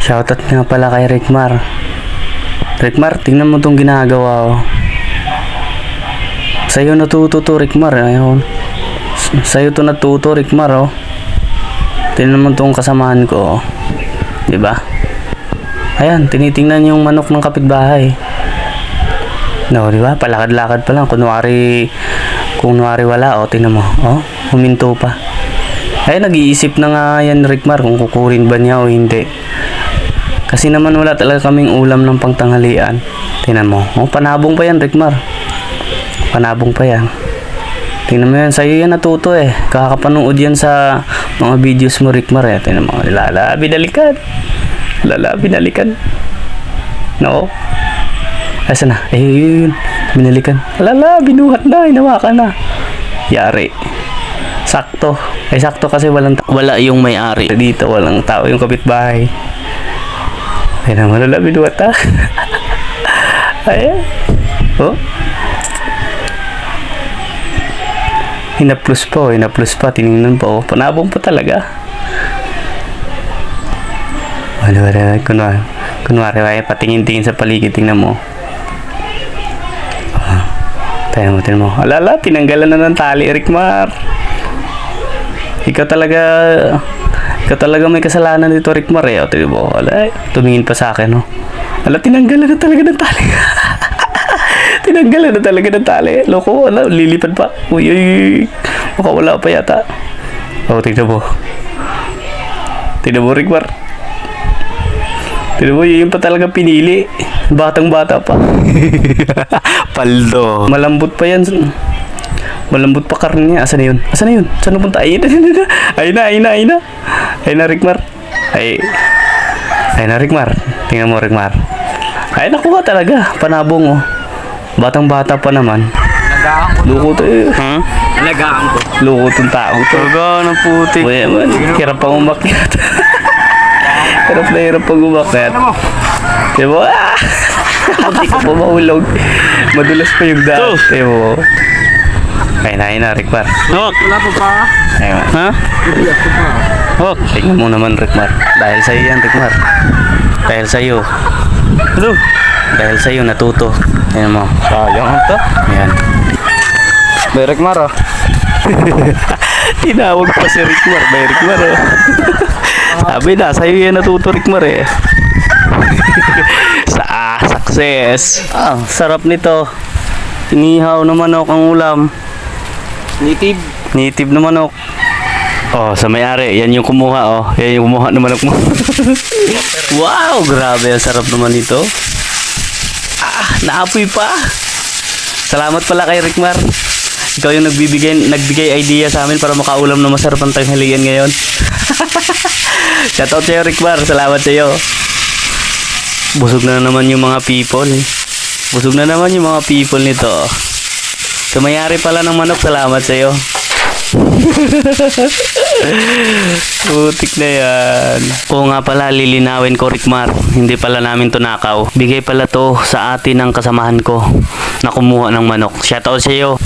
Shoutout nga pala kay Rickmar. Rickmar, tingnan mo tong ginagawa ko. Sa'yo natuto to, Rickmar. Ayun. Sa'yo to natuto, Rickmar, oh. Tingnan mo tong kasamahan ko, oh. Diba? Ayan, tinitingnan yung manok ng kapitbahay. No, diba? Palakad-lakad pa lang. Kung wala, oh, tingnan mo. Oh, huminto pa. Ay, nag-iisip na nga yan, Rickmar, kung kukurin ba niya o hindi. Kasi naman wala talaga kaming ulam ng pangtanghalian. Tingnan mo. Oh, panabong pa yan, Rickmar. Panabong pa yan. Tingnan mo yan. Sa'yo yan natuto eh. Kakapanood yan sa mga videos mo, Rickmar eh. Tingnan mo. Lala, binalikan. Lala, binalikan. No. Asa na? Ayun. Binalikan. Lala, binuhat na. Hinawakan na. Yari. Sakto. Ay, sakto kasi wala yung may-ari. Dito, walang tao yung kapitbahay. Ay, naman wala binuhat ha. Ayan. Oh. Hinaplus pa. Tinignan pa, oh. Panabong pa talaga. Wala. Kunwari, patingin-tingin sa paligid. Tingnan mo. Tingnan mo. Alala, tinanggalan na ng tali, Rickmar. Ikaw talaga may kasalanan dito, Rickmar, eh. O, tingnan mo. Wala, tumingin pa sa akin, oh. Wala, tinanggalan na talaga ng tali. Tinanggalan na talaga ng tali. Loko, wala, lilipad pa. Uy. Baka wala pa yata. O, tingnan mo. Tingnan mo, Rickmar. Tingnan mo, yun pa talaga pinili. Batang-bata pa. Paldo. Malambot pa yan. Malambot pa karne niya. Asan na yun? Saan napunta? Ayun na, Rickmar. Ay na, Rickmar. Tingnan mo, Rickmar. Ay, nakuha talaga. Panabong, oh. Batang-bata pa naman. Luko to eh. Alagaan ko. Luko tong tao to. Taga ng putik. Uy, man. Hirap pang umakyat. Hirap pang umakyat. Diba? Hindi ka pa mahulog. Madulas pa yung daan. Diba? Ayun na, Rickmar. Wala pa. Ayun. Ha? Tingnan mo naman, Rickmar. Dahil sa'yo yan, Rickmar. Dahil sa'yo. Ano? Dahil sa'yo, natuto. Ayun mo. Sayang ito. Ayan. May Rickmar, oh. Tinawag pa si Rickmar. May Rickmar, oh. Sabi na, sa'yo yan natuto, Rickmar, eh. Success. Sarap nito. Inihaw na manok ang ulam. Native na manok. Oh, sa may-ari, yan yung kumuha, oh. Yan yung kumuha ng manok mo. Wow, grabe, ang sarap naman ito. Naapoy pa. Salamat pala kay Rickmar. Ikaw yung nagbigay idea sa amin para makaulam na masarap ang tanghalian ngayon. Shoutout sa'yo, Rickmar. Salamat sa'yo. Busog na naman yung mga people. Busog na naman yung mga people nito. So, may-ari pala ng manok. Salamat sa'yo. Putik na yan. Oo nga pala, lilinawin ko, Rickmar. Hindi pala namin to nakaw. Bigay pala to sa atin ng kasamahan ko na kumuha ng manok. Shoutout sa'yo.